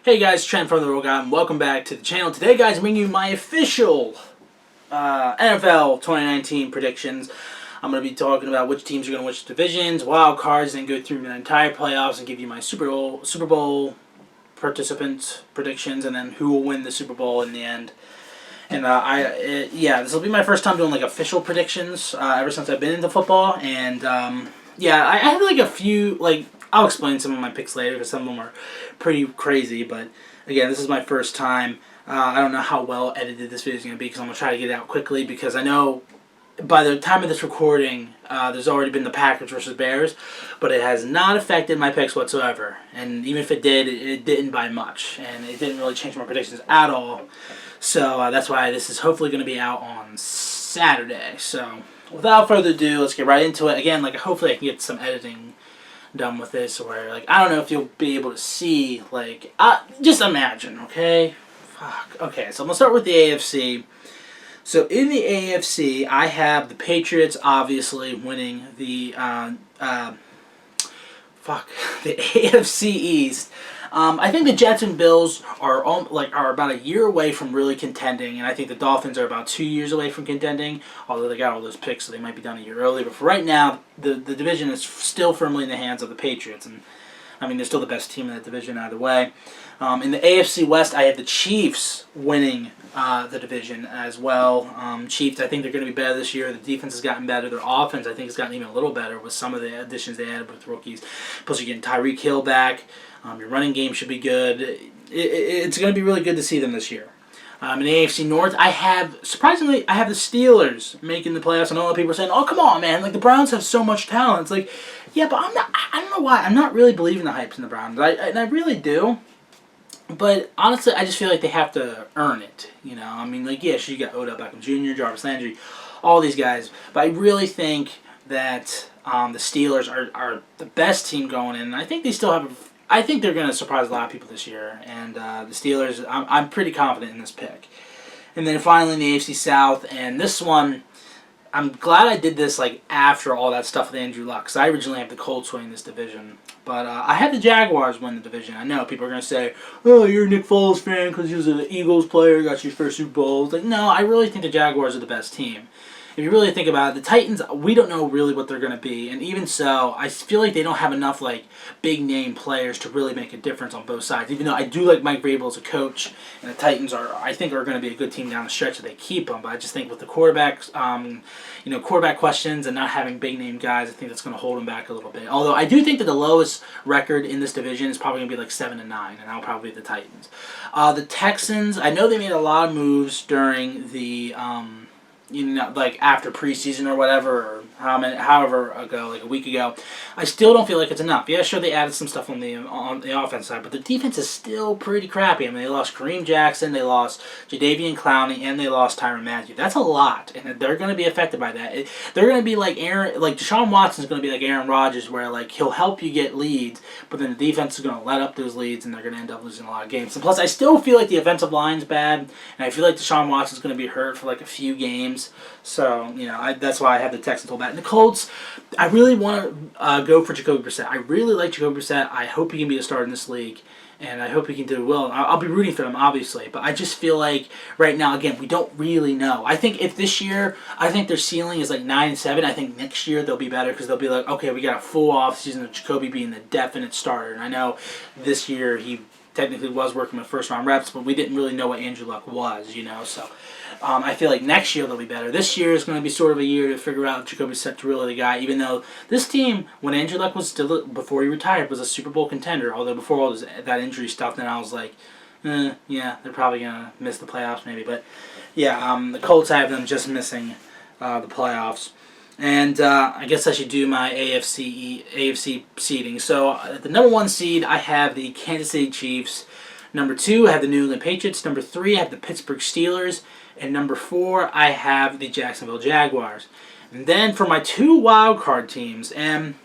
Hey guys, Trent from The Roll Guy, and welcome back to the channel. Today, guys, I'm bringing you my official NFL 2019 predictions. I'm going to be talking about which teams are going to which divisions, wild cards, and go through the entire playoffs and give you my Super Bowl participant predictions, and then who will win the Super Bowl in the end. And this will be my first time doing like official predictions ever since I've been into football. And I have like a few I'll explain some of my picks later because some of them are pretty crazy. But again, this is my first time. I don't know how well edited this video is going to be because I'm going to try to get it out quickly because I know by the time of this recording, there's already been the Packers versus Bears, but it has not affected my picks whatsoever. And even if it did, it didn't by much, and it didn't really change my predictions at all. So that's why this is hopefully going to be out on Saturday. So without further ado, let's get right into it. Again, hopefully I can get some editing done with this, where I don't know if you'll be able to see, just imagine, okay? Fuck. Okay, so I'm gonna start with the AFC. So in the AFC, I have the Patriots obviously winning the the AFC East. I think the Jets and Bills are about a year away from really contending, and I think the Dolphins are about 2 years away from contending. Although they got all those picks, so they might be done a year early. But for right now, the division is still firmly in the hands of the Patriots, and I mean they're still the best team in that division either way. In the AFC West, I have the Chiefs winning the division as well. Chiefs, I think they're going to be better this year. The defense has gotten better. Their offense, I think, has gotten even a little better with some of the additions they added with rookies. Plus, you're getting Tyreek Hill back. Your running game should be good. It's going to be really good to see them this year. In the AFC North, surprisingly, I have the Steelers making the playoffs. And all the people are saying, "Oh, come on, man! The Browns have so much talent." It's like, yeah, but I don't know why. I'm not really believing the hypes in the Browns. I really do. But honestly, I just feel like they have to earn it. You know, I mean, sure, you got Odell Beckham Jr., Jarvis Landry, all these guys. But I really think that the Steelers are the best team going in. And I think they still have I think they're going to surprise a lot of people this year. And the Steelers, I'm pretty confident in this pick. And then finally in the AFC South, and this one, I'm glad I did this after all that stuff with Andrew Luck, because I originally have the Colts winning this division. But I had the Jaguars win the division. I know people are going to say, "Oh, you're a Nick Foles fan because he was an Eagles player, got your first Super Bowl." No, I really think the Jaguars are the best team. If you really think about it, the Titans, we don't know really what they're going to be. And even so, I feel like they don't have enough big-name players to really make a difference on both sides. Even though I do like Mike Vrabel as a coach, and the Titans I think are going to be a good team down the stretch if they keep them. But I just think with the quarterbacks, quarterback questions and not having big-name guys, I think that's going to hold them back a little bit. Although I do think that the lowest record in this division is probably going to be 7-9, and that'll probably be the Titans. The Texans, I know they made a lot of moves during the after preseason or whatever, or however ago, a week ago. I still don't feel like it's enough. Yeah, sure, they added some stuff on the offense side, but the defense is still pretty crappy. I mean, they lost Kareem Jackson, they lost Jadeveon Clowney, and they lost Tyrann Mathieu. That's a lot, and they're going to be affected by that. They're going to be Deshaun Watson's going to be like Aaron Rodgers, where he'll help you get leads, but then the defense is going to let up those leads, and they're going to end up losing a lot of games. And plus, I still feel like the offensive line's bad, and I feel like Deshaun Watson's going to be hurt for a few games. So, that's why I have the Texans hold back. And the Colts, I really want to go for Jacoby Brissett. I really like Jacoby Brissett. I hope he can be a star in this league, and I hope he can do well. I'll be rooting for him, obviously, but I just feel like right now, again, we don't really know. I think if this year, I think their ceiling is 9-7. I think next year they'll be better because they'll be okay, we got a full offseason of Jacoby being the definite starter. And I know this year he technically was working with first-round reps, but we didn't really know what Andrew Luck was, so I feel like next year they'll be better. This year is going to be sort of a year to figure out if Jacoby Brissett's really the guy, even though this team, when Andrew Luck was still, before he retired, was a Super Bowl contender, although before all that injury stuff, then I was yeah, they're probably going to miss the playoffs maybe, but yeah, the Colts, I have them just missing the playoffs. And I guess I should do my AFC seeding. So at the number 1 seed, I have the Kansas City Chiefs. Number 2, I have the New England Patriots. Number 3, I have the Pittsburgh Steelers. And number 4, I have the Jacksonville Jaguars. And then for my 2 wild card teams, and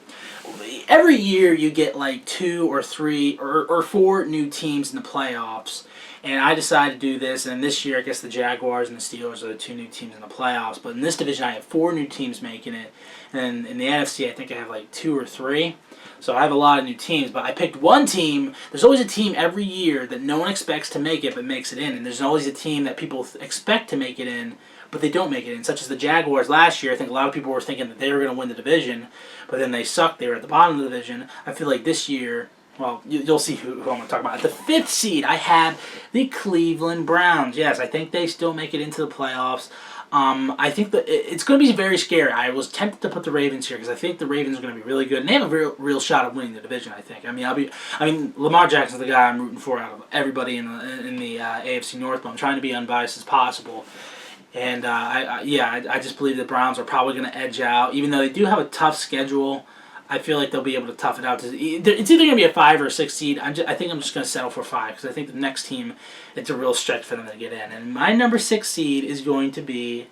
every year you get like 2 or 3 or 4 new teams in the playoffs. And I decided to do this, and this year I guess the Jaguars and the Steelers are the 2 new teams in the playoffs. But in this division I have 4 new teams making it, and in the NFC I think I have like 2 or 3. So I have a lot of new teams, but I picked one team. There's always a team every year that no one expects to make it but makes it in, and there's always a team that people expect to make it in but they don't make it in, such as the Jaguars last year. I think a lot of people were thinking that they were going to win the division, but then they sucked. They were at the bottom of the division. I feel like this year, well, you'll see who I'm going to talk about. At the 5th seed, I have the Cleveland Browns. Yes, I think they still make it into the playoffs. I think that it's going to be very scary. I was tempted to put the Ravens here because I think the Ravens are going to be really good, and they have a real shot of winning the division. I think. I mean, Lamar Jackson's the guy I'm rooting for out of everybody in the AFC North, but I'm trying to be unbiased as possible. And I just believe the Browns are probably going to edge out, even though they do have a tough schedule. I feel like they'll be able to tough it out. It's either going to be a 5 or a 6 seed. I think I'm just going to settle for 5 because I think the next team, it's a real stretch for them to get in. And my number 6 seed is going to be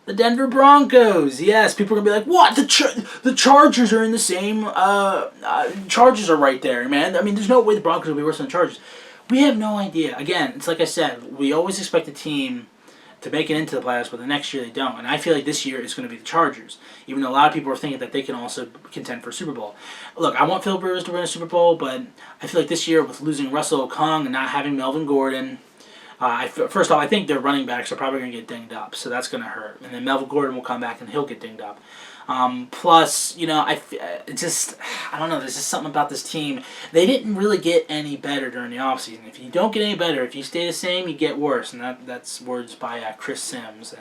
the Denver Broncos. Yes, people are going to be like, what? The Chargers are in the same... Chargers are right there, man. I mean, there's no way the Broncos will be worse than the Chargers. We have no idea. Again, it's like I said, we always expect a team to make it into the playoffs, but the next year they don't. And I feel like this year it's going to be the Chargers, even though a lot of people are thinking that they can also contend for a Super Bowl. Look, I want Philip Rivers to win a Super Bowl, but I feel like this year with losing Russell Okung and not having Melvin Gordon, first off, I think their running backs are probably going to get dinged up, so that's going to hurt. And then Melvin Gordon will come back and he'll get dinged up. Plus, I don't know, there's just something about this team. They didn't really get any better during the offseason. If you don't get any better, if you stay the same, you get worse. And that's words by Chris Sims.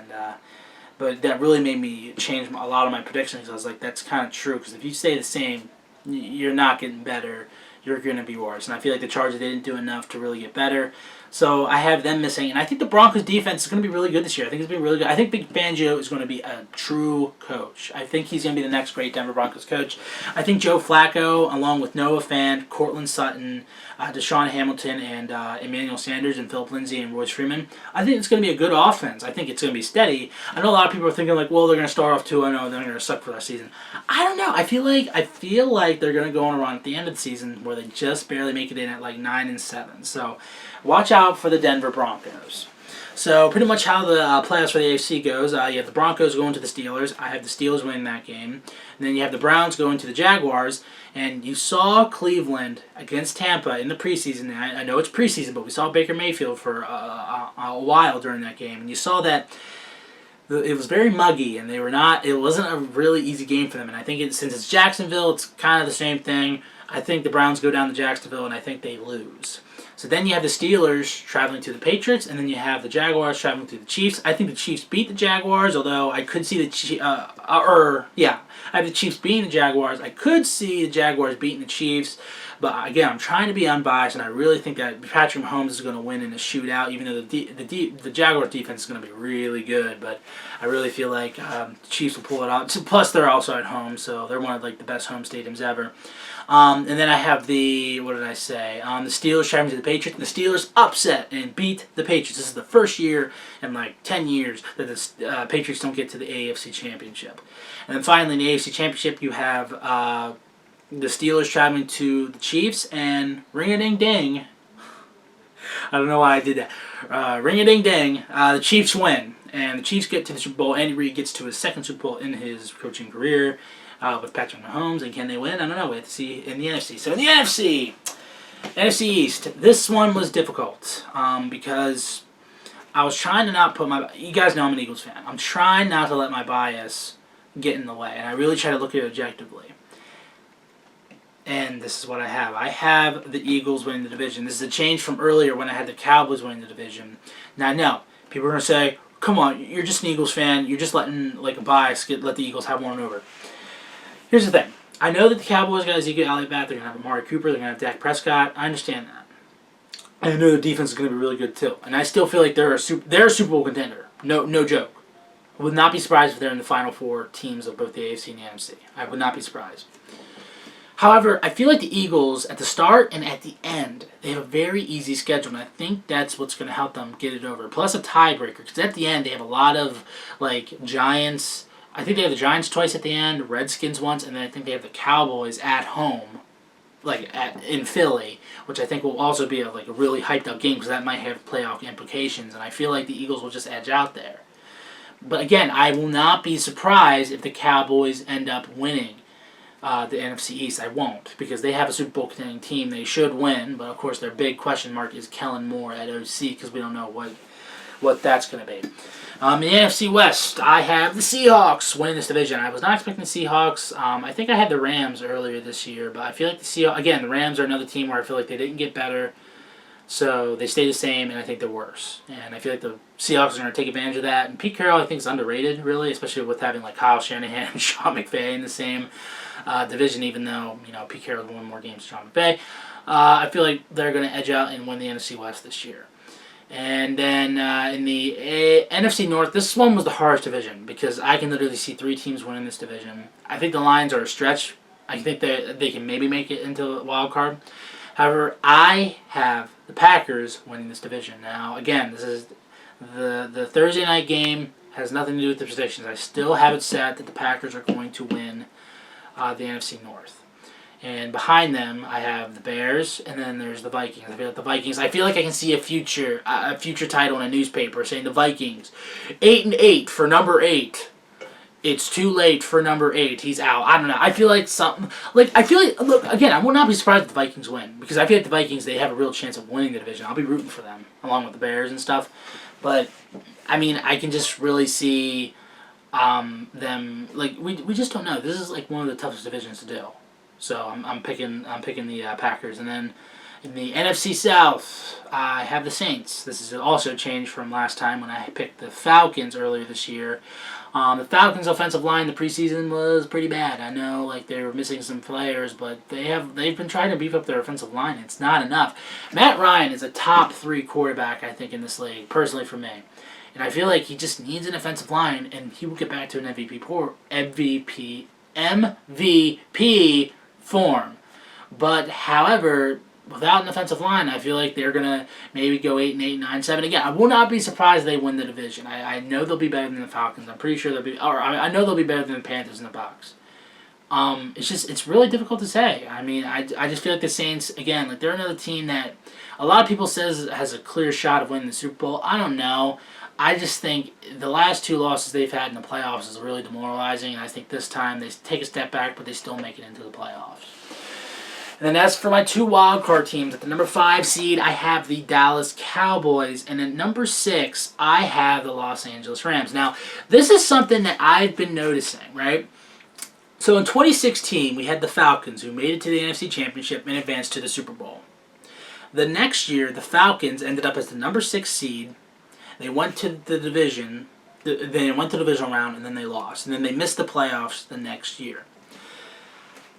But that really made me change a lot of my predictions. I was like, that's kind of true, because if you stay the same, you're not getting better. You're going to be worse. And I feel like the Chargers didn't do enough to really get better. So I have them missing. And I think the Broncos defense is going to be really good this year. I think it's been really good. I think Big Fangio is going to be a true coach. I think he's going to be the next great Denver Broncos coach. I think Joe Flacco, along with Noah Fant, Cortland Sutton, Deshaun Hamilton, and Emmanuel Sanders, and Philip Lindsay, and Royce Freeman, I think it's going to be a good offense. I think it's going to be steady. I know a lot of people are thinking like, well, they're going to start off 2-0, and they're going to suck for that season. I don't know. I feel like they're going to go on a run at the end of the season where they just barely make it in at like 9-7. So watch out for the Denver Broncos. So pretty much how the playoffs for the AFC goes, you have the Broncos going to the Steelers. I have the Steelers winning that game. And then you have the Browns going to the Jaguars. And you saw Cleveland against Tampa in the preseason. I know it's preseason, but we saw Baker Mayfield for a while during that game. And you saw that it was very muggy, and it wasn't a really easy game for them. And I think since it's Jacksonville, it's kind of the same thing. I think the Browns go down to Jacksonville, and I think they lose. So then you have the Steelers traveling to the Patriots, and then you have the Jaguars traveling to the Chiefs. I think the Chiefs beat the Jaguars, although I could see I have the Chiefs beating the Jaguars. I could see the Jaguars beating the Chiefs, but again, I'm trying to be unbiased, and I really think that Patrick Mahomes is going to win in a shootout, even though the Jaguars defense is going to be really good. But I really feel like the Chiefs will pull it out. Plus, they're also at home, so they're one of like the best home stadiums ever. And then I have the Steelers traveling to the Patriots. And the Steelers upset and beat the Patriots. This is the first year in like 10 years that the Patriots don't get to the AFC Championship. And then finally in the AFC Championship you have the Steelers traveling to the Chiefs, and ring-a-ding-ding. I don't know why I did that. Ring-a-ding-ding. The Chiefs win. And the Chiefs get to the Super Bowl. Andy Reid gets to his second Super Bowl in his coaching career. With Patrick Mahomes, and can they win? I don't know. We have to see in the NFC. So in the NFC East, this one was difficult because I was trying to not put you guys know I'm an Eagles fan. I'm trying not to let my bias get in the way, and I really try to look at it objectively. And this is what I have. I have the Eagles winning the division. This is a change from earlier when I had the Cowboys winning the division. Now I know people are going to say, come on, you're just an Eagles fan. You're just letting like a bias let the Eagles have one over. Here's the thing. I know that the Cowboys got Ezekiel Elliott back. They're going to have Amari Cooper. They're going to have Dak Prescott. I understand that. And I know the defense is going to be really good too. And I still feel like they're a Super Bowl contender. No joke. I would not be surprised if they're in the final 4 teams of both the AFC and the NFC. I would not be surprised. However, I feel like the Eagles, at the start and at the end, they have a very easy schedule, and I think that's what's going to help them get it over. Plus a tiebreaker, because at the end they have a lot of like Giants, I think they have the Giants twice at the end, Redskins once, and then I think they have the Cowboys at home, in Philly, which I think will also be a really hyped up game because that might have playoff implications, and I feel like the Eagles will just edge out there. But again, I will not be surprised if the Cowboys end up winning the NFC East. I won't, because they have a Super Bowl contending team. They should win, but of course their big question mark is Kellen Moore at OC because we don't know what that's going to be. In the NFC West, I have the Seahawks winning this division. I was not expecting the Seahawks. I think I had the Rams earlier this year, but I feel like the Rams are another team where I feel like they didn't get better, so they stay the same, and I think they're worse. And I feel like the Seahawks are going to take advantage of that. And Pete Carroll, I think, is underrated, really, especially with having Kyle Shanahan and Sean McVay in the same division, even though Pete Carroll won more games than Sean McVay. I feel like they're going to edge out and win the NFC West this year. And then in the NFC North, this one was the hardest division because I can literally see 3 teams winning this division. I think the Lions are a stretch. I think they can maybe make it into a wild card. However, I have the Packers winning this division. Now, again, this is the Thursday night game. Has nothing to do with the predictions. I still have it set that the Packers are going to win the NFC North. And behind them, I have the Bears, and then there's the Vikings. I feel like I can see a future title in a newspaper saying the Vikings, 8-8 for number 8. It's too late for number 8. He's out. I don't know. I feel like look, again, I will not be surprised if the Vikings win because I feel like the Vikings, they have a real chance of winning the division. I'll be rooting for them along with the Bears and stuff. But I mean, I can just really see them we just don't know. This is one of the toughest divisions to do. So I'm picking the Packers, and then in the NFC South I have the Saints. This is also changed from last time when I picked the Falcons earlier this year. The Falcons' offensive line in the preseason was pretty bad. I know they were missing some players, but they've been trying to beef up their offensive line. It's not enough. Matt Ryan is a top 3 quarterback, I think, in this league, personally for me. And I feel like he just needs an offensive line, and he will get back to an MVP form. But however, without an offensive line, I feel like they're gonna maybe go 8-8, 9-7. Again, I will not be surprised if they win the division. I know they'll be better than the Falcons. I'm pretty sure I know they'll be better than the Panthers and the Bucs. It's really difficult to say. I mean, I just feel like the Saints, again, they're another team that a lot of people says has a clear shot of winning the Super Bowl. I don't know. I just think the last 2 losses they've had in the playoffs is really demoralizing, and I think this time they take a step back, but they still make it into the playoffs. And then as for my 2 wildcard teams, at the number 5 seed, I have the Dallas Cowboys, and at number 6, I have the Los Angeles Rams. Now, this is something that I've been noticing, right? So in 2016, we had the Falcons, who made it to the NFC Championship and advanced to the Super Bowl. The next year, the Falcons ended up as the number 6 seed. They went to the division. They went to the divisional round, and then they lost. And then they missed the playoffs the next year.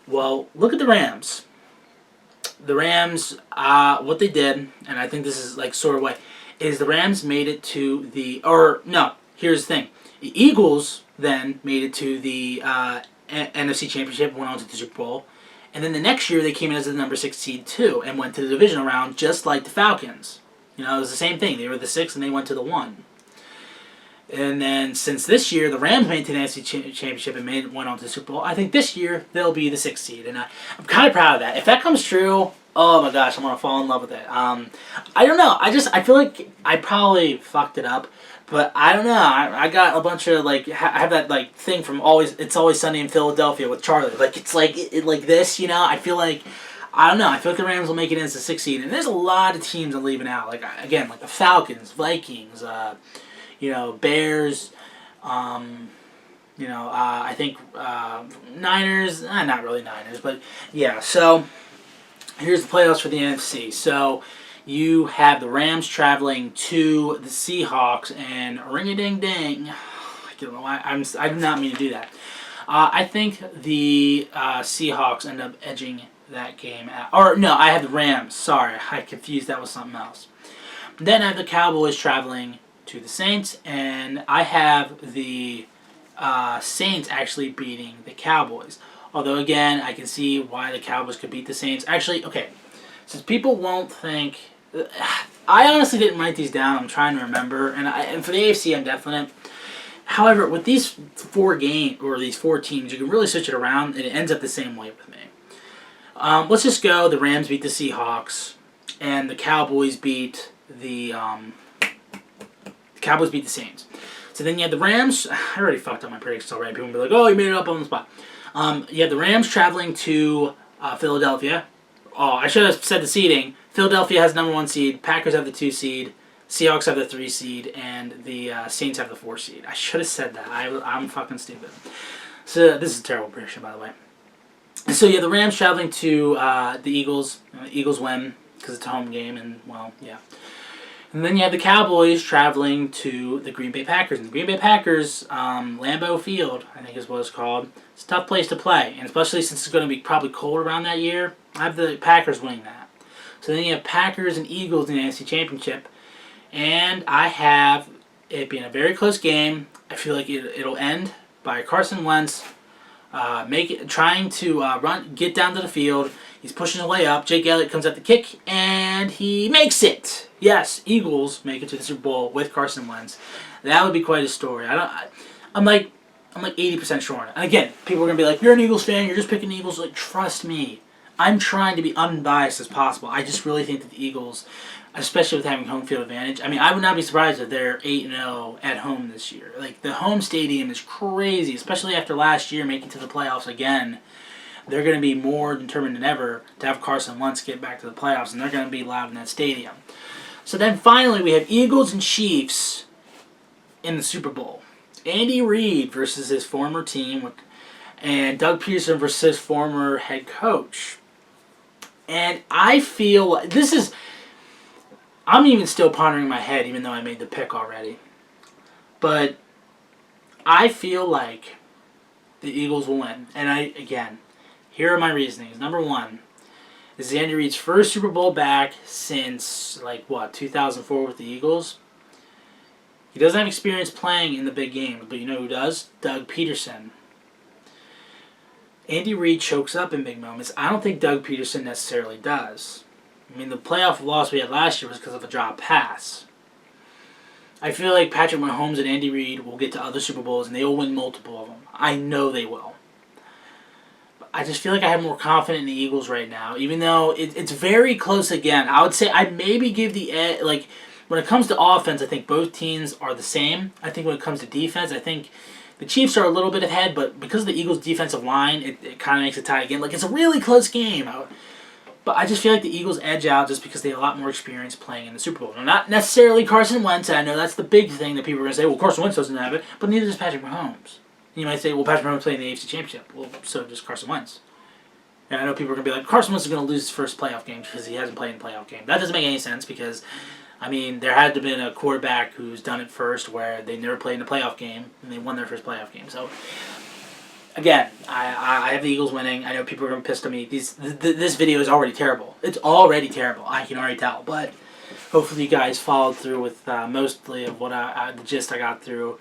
Well, look at the Rams. The Rams, what they did, and I think this is sort of what, is the Rams made it to here's the thing. The Eagles then made it to the NFC Championship, went on to the Super Bowl. And then the next year, they came in as the number 6 seed, too, and went to the divisional round, just like the Falcons. It was the same thing. They were the 6 and they went to the 1. And then since this year, the Rams made it to the NFC Championship and went on to the Super Bowl. I think this year they'll be the 6th seed, and I'm kind of proud of that. If that comes true, oh my gosh, I'm gonna fall in love with it. I don't know. I feel like I probably fucked it up, but I don't know. I got a bunch of I have that thing from It's Always Sunny in Philadelphia with Charlie. It's this, I feel like. I don't know. I feel like the Rams will make it into the 6th seed, and there's a lot of teams I'm leaving out. Again, the Falcons, Vikings, Bears, I think Niners. Not really Niners, but yeah. So here's the playoffs for the NFC. So you have the Rams traveling to the Seahawks, and ring-a-ding-ding. I don't know why I do not mean to do that. I think the Seahawks end up edging that game out. Or, no, I have the Rams. Sorry, I confused that with something else. Then I have the Cowboys traveling to the Saints, and I have the Saints actually beating the Cowboys. Although, again, I can see why the Cowboys could beat the Saints. Actually, okay, since people won't think... I honestly didn't write these down. I'm trying to remember. And for the AFC, I'm definite. However, with these these 4 teams, you can really switch it around, and it ends up the same way with me. Let's just go. The Rams beat the Seahawks, and the Cowboys beat the Saints. So then you had the Rams. I already fucked up my predictions already. People will be like, "Oh, you made it up on the spot." You had the Rams traveling to Philadelphia. Oh, I should have said the seeding. Philadelphia has number 1 seed. Packers have the 2 seed. Seahawks have the 3 seed, and the Saints have the 4 seed. I should have said that. I'm fucking stupid. So this is a terrible prediction, by the way. So yeah, the Rams traveling to the Eagles. Eagles win because it's a home game, and well, yeah. And then you have the Cowboys traveling to the Green Bay Packers. And the Green Bay Packers, Lambeau Field, I think is what it's called. It's a tough place to play, and especially since it's going to be probably cold around that year. I have the Packers winning that. So then you have Packers and Eagles in the NFC Championship, and I have it being a very close game. I feel like it'll end by Carson Wentz trying to get down to the field. He's pushing his way up. Jake Elliott comes at the kick, and he makes it. Yes, Eagles make it to the Super Bowl with Carson Wentz. That would be quite a story. I'm like 80% sure on it. And again, people are gonna be like, "You're an Eagles fan. You're just picking the Eagles." Like, trust me, I'm trying to be unbiased as possible. I just really think that the Eagles, especially with having home field advantage, I mean, I would not be surprised if they're 8-0 at home this year. Like, the home stadium is crazy, especially after last year making to the playoffs again. They're going to be more determined than ever to have Carson Wentz get back to the playoffs, and they're going to be loud in that stadium. So then finally we have Eagles and Chiefs in the Super Bowl. Andy Reid versus his former team, and Doug Peterson versus his former head coach. And I feel this is... I'm even still pondering in my head, even though I made the pick already. But I feel like the Eagles will win. And here are my reasonings. Number 1, this is Andy Reid's first Super Bowl back since, 2004 with the Eagles. He doesn't have experience playing in the big games, but you know who does? Doug Peterson. Andy Reid chokes up in big moments. I don't think Doug Peterson necessarily does. I mean, the playoff loss we had last year was because of a drop pass. I feel like Patrick Mahomes and Andy Reid will get to other Super Bowls, and they will win multiple of them. I know they will. But I just feel like I have more confidence in the Eagles right now, even though it's very close again. I would say I'd maybe give the edge, when it comes to offense, I think both teams are the same. I think when it comes to defense, I think the Chiefs are a little bit ahead, but because of the Eagles' defensive line, it kind of makes it tie again. It's a really close game. But I just feel like the Eagles edge out just because they have a lot more experience playing in the Super Bowl. Now, not necessarily Carson Wentz. I know that's the big thing that people are going to say, well, Carson Wentz doesn't have it, but neither does Patrick Mahomes. And you might say, well, Patrick Mahomes played in the AFC Championship. Well, so does Carson Wentz. And I know people are going to be like, Carson Wentz is going to lose his first playoff game because he hasn't played in a playoff game. That doesn't make any sense because, I mean, there had to have been a quarterback who's done it first where they never played in a playoff game and they won their first playoff game. So, again, I have the Eagles winning. I know people are going to be pissed at me. This video is already terrible. It's already terrible. I can already tell. But hopefully you guys followed through with mostly of what the gist I got through.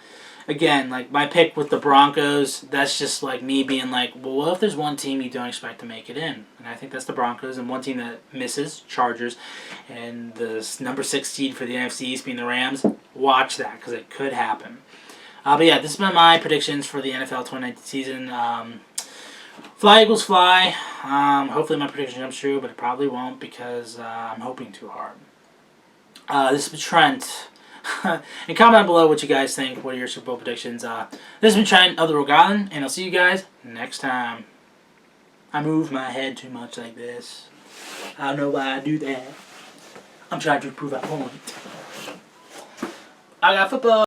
Again, my pick with the Broncos, that's just me being well, what if there's one team you don't expect to make it in? And I think that's the Broncos. And one team that misses, Chargers. And the number 6 seed for the NFC East being the Rams. Watch that because it could happen. But yeah, this has been my predictions for the NFL 2019 season. Fly, Eagles, fly. Hopefully my prediction comes true, but it probably won't because I'm hoping too hard. This has been Trent. And comment down below what you guys think. What are your Super Bowl predictions? This has been Trent of the Rogue Island, and I'll see you guys next time. I move my head too much like this. I don't know why I do that. I'm trying to prove a point. I got football.